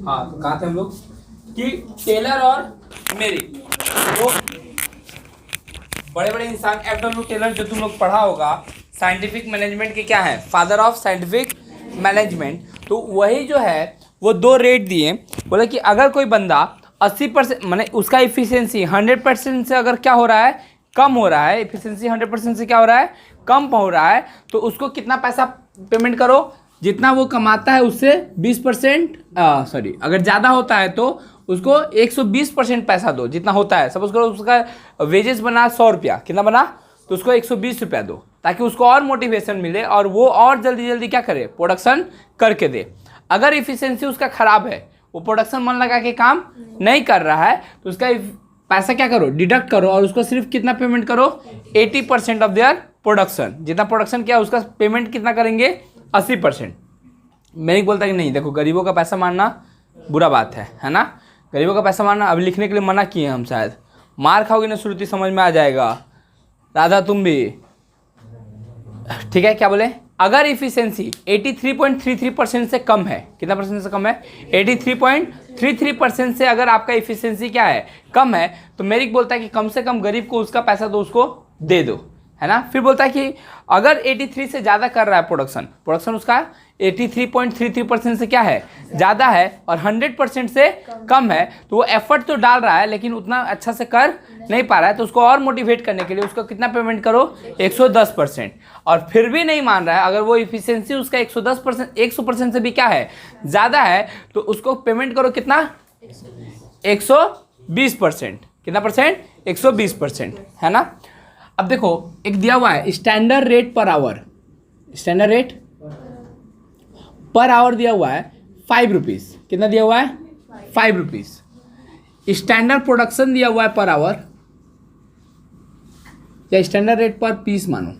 हाँ, तो कहा थे हम लोग कि टेलर और मेरिक दो बड़े बड़े इंसान। एफ.डब्ल्यू. टेलर जो तुम लोग पढ़ा होगा साइंटिफिक मैनेजमेंट के क्या है, फादर ऑफ साइंटिफिक मैनेजमेंट। तो वही जो है वो दो रेट दिए, बोले कि अगर कोई बंदा 80% माने उसका इफिशियंसी 100% से अगर क्या हो रहा है, कम हो रहा है, इफिशियंसी 100% से क्या हो रहा है, कम हो रहा है, तो उसको कितना पैसा पेमेंट करो, जितना वो कमाता है उससे 20%, सॉरी अगर ज़्यादा होता है तो उसको 120% पैसा दो जितना होता है। सपोज करो उसका वेजेस बना 100 रुपया, कितना बना, तो उसको 120 रुपया दो, ताकि उसको और मोटिवेशन मिले और वो और जल्दी जल्दी क्या करे, प्रोडक्शन करके दे। अगर इफिशियंसी उसका ख़राब है, वो प्रोडक्शन मन लगा के काम नहीं कर रहा है, तो उसका पैसा क्या करो, डिडक्ट करो और उसको सिर्फ कितना पेमेंट करो, 80% ऑफ देयर प्रोडक्शन। जितना प्रोडक्शन किया उसका पेमेंट कितना करेंगे, 80%। मैंने बोलता है कि नहीं देखो, गरीबों का पैसा मारना बुरा बात है ना, गरीबों का पैसा मारना। अब लिखने के लिए मना किए हम, शायद मार खाओगे ना, श्रुति समझ में आ जाएगा, राधा तुम भी, ठीक है। क्या बोले, अगर इफिशियंसी 83.33% से कम है, कितना परसेंट से कम है, 83.33% से अगर आपका इफिशियंसी क्या है, कम है, तो मेरिक बोलता है कि कम से कम गरीब को उसका पैसा दो, उसको दे दो, है ना। फिर बोलता है कि अगर 83 से ज़्यादा कर रहा है प्रोडक्शन उसका 83.33% से क्या है, ज़्यादा है, और 100% से कम है, तो वो एफर्ट तो डाल रहा है लेकिन उतना अच्छा से कर नहीं पा रहा है, तो उसको और मोटिवेट करने के लिए उसको कितना पेमेंट करो, 110%। और फिर भी नहीं मान रहा है, अगर वो इफिशियंसी उसका 100% से भी क्या है, ज़्यादा है, तो उसको पेमेंट करो कितना, 120%। कितना परसेंट, 120%, है ना। अब देखो एक दिया हुआ है standard rate per hour, standard rate per hour दिया हुआ है 5 रुपीज़। कितना दिया हुआ है, 5 रुपीज़। स्टैंडर्ड प्रोडक्शन दिया हुआ है पर आवर, या स्टैंडर्ड रेट पर पीस मानो,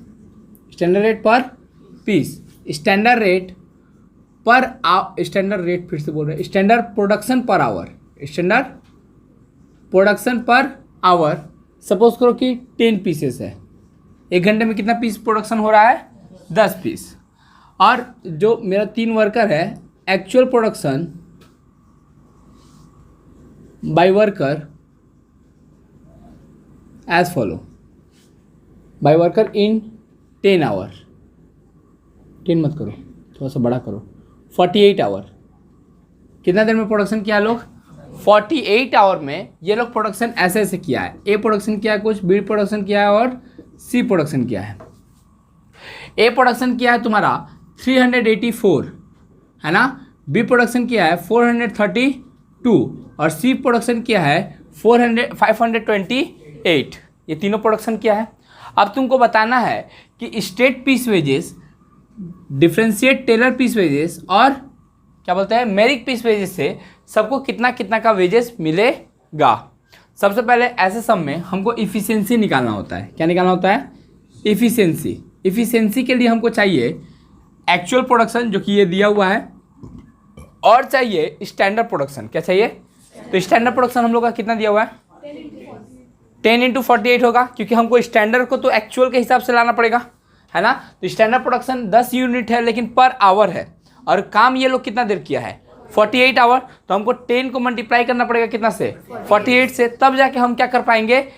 स्टैंडर्ड रेट पर पीस, स्टैंडर्ड रेट पर स्टैंडर्ड रेट फिर से बोल रहे हैं, standard production per hour, standard production per hour. Suppose करो कि 10 पीसेस है, एक घंटे में कितना पीस प्रोडक्शन हो रहा है, 10 पीस। और जो मेरा 3 वर्कर है, actual production by worker as follow, by worker in 10 hour, 10 मत करो, थोड़ा सा बड़ा करो, 48 आवर। कितना देर में प्रोडक्शन किया लोग, 48 आवर में ये लोग प्रोडक्शन ऐसे ऐसे किया है। ए प्रोडक्शन किया है कुछ, बी प्रोडक्शन किया है और सी प्रोडक्शन किया है। ए प्रोडक्शन किया है तुम्हारा 384, है ना, बी प्रोडक्शन किया है 432 और सी प्रोडक्शन किया है 528। ये तीनों प्रोडक्शन किया है। अब तुमको बताना है कि state piece wages, differentiate Taylor piece wages और क्या बोलते हैं मेरिक पीस वेजेस से सबको कितना कितना का वेजेस मिलेगा। सबसे पहले ऐसे सब में हमको इफिशियंसी निकालना होता है। क्या निकालना होता है, इफिशियंसी। इफिशियंसी के लिए हमको चाहिए एक्चुअल प्रोडक्शन जो कि ये दिया हुआ है, और चाहिए स्टैंडर्ड प्रोडक्शन। क्या चाहिए, तो स्टैंडर्ड प्रोडक्शन हम लोग का कितना दिया हुआ है, 10 × 48 होगा, क्योंकि हमको स्टैंडर्ड को तो एक्चुअल के हिसाब से लाना पड़ेगा, है ना। तो स्टैंडर्ड प्रोडक्शन 10 यूनिट है लेकिन पर आवर है, और काम ये लोग कितना देर किया है, 48 आवर। तो हमको 10 को मल्टीप्लाई करना पड़ेगा कितना से, 48 से, तब जाके हम क्या कर पाएंगे,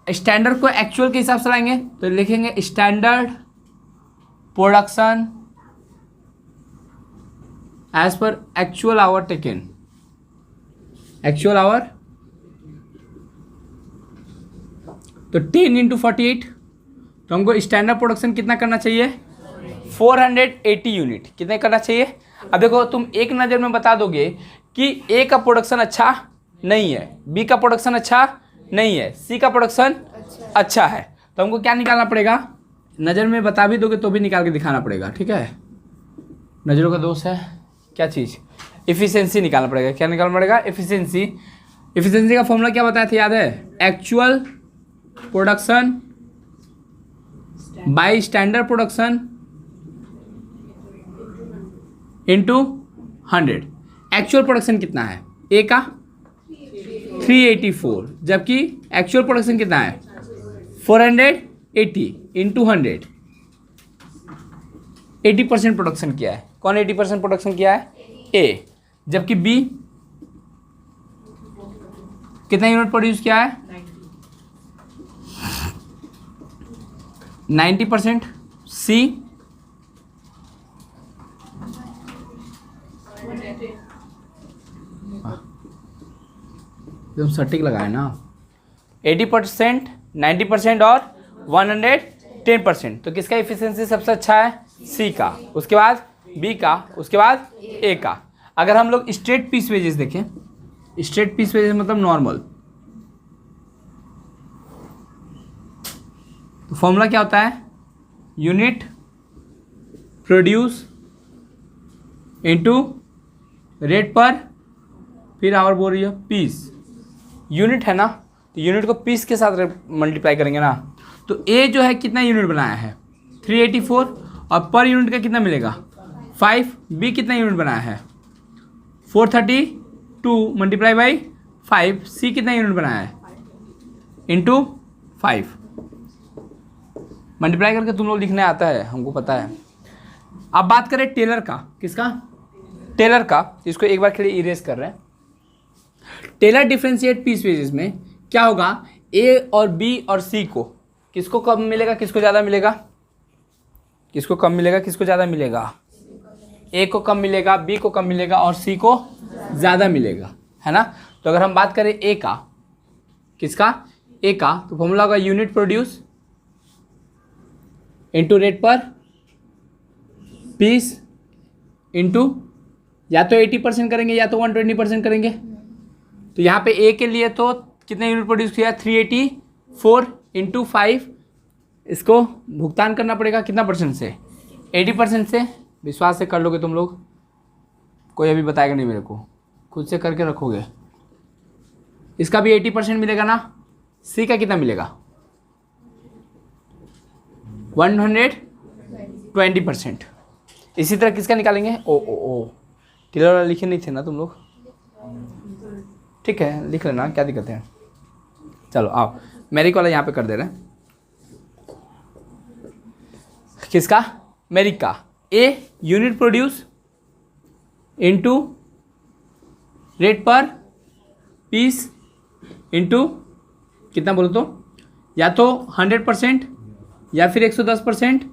स्टैंडर्ड को एक्चुअल के हिसाब से लाएंगे। तो लिखेंगे standard production as per actual hour taken, actual hour. तो 10 × 48, तो हमको स्टैंडर्ड प्रोडक्शन कितना करना चाहिए, 480 यूनिट। कितने करना चाहिए। अब देखो तुम एक नज़र में बता दोगे कि ए का प्रोडक्शन अच्छा नहीं है, बी का प्रोडक्शन अच्छा नहीं है, सी का प्रोडक्शन अच्छा है, तो हमको क्या निकालना पड़ेगा, नज़र में बता भी दोगे तो भी निकाल के दिखाना पड़ेगा, ठीक है। नज़रों का दोष है, क्या चीज़, इफिशियंसी निकालना पड़ेगा। क्या निकालना पड़ेगा, इफिशियंसी। इफिशियंसी का फॉर्मूला क्या बताया था, याद है, actual production by standard production into 100। Actual production कितना है, ए का 384, जबकि एक्चुअल प्रोडक्शन कितना है 480 इंटू 100 80% प्रोडक्शन किया है। कौन 80% प्रोडक्शन किया है? ए। जबकि बी कितना यूनिट प्रोड्यूस किया है? 90%। सी एकदम सटीक लगाए ना, 80%, 90% और 110%। तो किसका इफिशियंसी सबसे अच्छा है? सी का, उसके बाद बी का, उसके बाद ए का। अगर हम लोग स्ट्रेट पीस वेजेस देखें, स्ट्रेट पीस वेजेस मतलब नॉर्मल, तो फॉर्मूला क्या होता है? यूनिट प्रोड्यूस इनटू रेट पर, फिर आवर बोल रही है पीस। यूनिट है ना, तो यूनिट को पीस के साथ मल्टीप्लाई करेंगे ना। तो ए जो है कितना यूनिट बनाया है? 384, और पर यूनिट का कितना मिलेगा? 5। बी कितना यूनिट बनाया है? 432 मल्टीप्लाई बाई 5। सी कितना यूनिट बनाया है? इंटू 5। मल्टीप्लाई करके तुम लोग लिखने आता है, हमको पता है। अब बात करें टेलर का। किसका? टेलर का। इसको एक बार के लिए इरेज कर रहे हैं। टेलर डिफरेंशिएट पीस वेजेस में क्या होगा? ए और बी और सी को किसको कम मिलेगा, किसको ज़्यादा मिलेगा? किसको कम मिलेगा, किसको ज़्यादा मिलेगा? ए को कम मिलेगा, बी को कम मिलेगा और सी को ज़्यादा मिलेगा, है ना। तो अगर हम बात करें ए का, किसका? ए का, तो फॉर्मूला होगा यूनिट प्रोड्यूस इनटू रेट पर पीस इनटू या तो 80% करेंगे या तो 120% करेंगे। तो यहाँ पे ए के लिए तो कितने यूनिट प्रोड्यूस किया? 384 इंटू 5। इसको भुगतान करना पड़ेगा कितना परसेंट से? 80% से। विश्वास से कर लोगे तुम लोग, कोई अभी बताएगा नहीं मेरे को, खुद से करके रखोगे। इसका भी 80% मिलेगा ना। सी का कितना मिलेगा? 120%। इसी तरह किसका निकालेंगे? ओ टेलर वाला लिखे नहीं थे ना तुम लोग? ठीक है, लिख लेना, क्या दिक्कत है। चलो आओ, मेरिक वाला यहाँ पे कर दे रहे हैं। किसका? मेरिक का। A unit produce into rate पर पीस इनटू कितना बोलो तो, या तो 100% या फिर 110%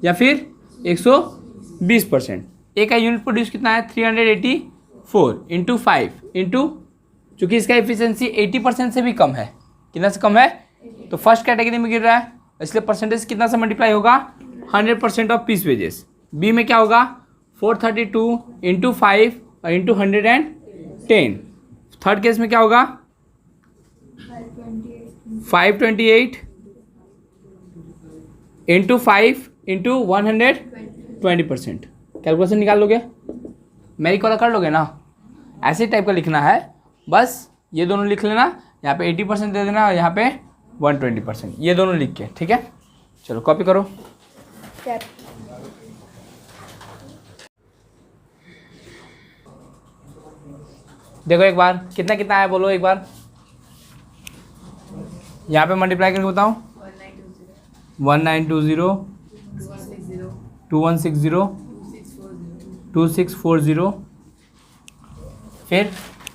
या फिर 120%। ए का यूनिट प्रोड्यूस कितना है? 384 इंटू 5 इंटू, चूँकि इसका एफिशिएंसी 80% से भी कम है। कितना से कम है? तो फर्स्ट कैटेगरी में गिर रहा है, इसलिए परसेंटेज कितना से मल्टीप्लाई होगा? 100% ऑफ पीस वेजेस। बी में क्या होगा? 432 इंटू 5 और इंटू 110। थर्ड केस में क्या होगा? 528 इंटू 5 इंटू 120%। कैलकुलेशन निकाल लोगे? मेरिक वाला कर लोगे ना? ऐसे टाइप का लिखना है, बस ये दोनों लिख लेना, यहाँ पे 80% दे देना और यहाँ पे 120%, ये दोनों लिख के। ठीक है, चलो कॉपी करो। देखो एक बार कितना कितना आया, बोलो एक बार। यहाँ पे मल्टीप्लाई करके बताओ। 1920 2160 2640, फिर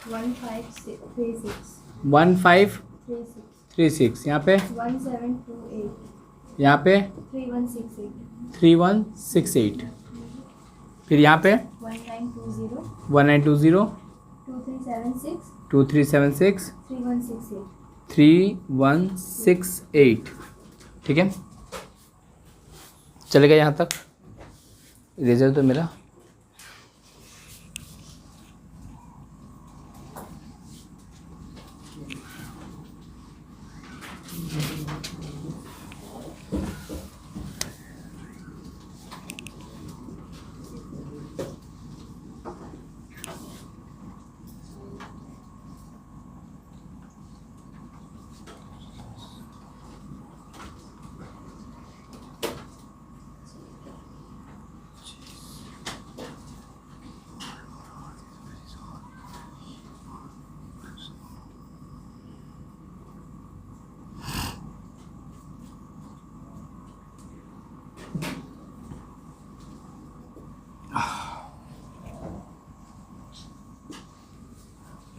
1536, यहाँ पे 1728, यहाँ पे 3168, 3168, फिर यहाँ पे 1920, 2376, 2376 3168। 3168। ठीक है, चलेगा यहाँ तक। इरेजर तो मेरा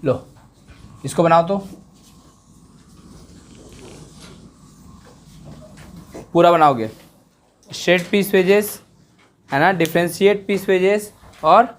लो इसको बनाओ तो, पूरा बनाओगे, स्ट्रेट पीस वेजेस है ना, डिफ्रेंशिएट पीस वेजेस और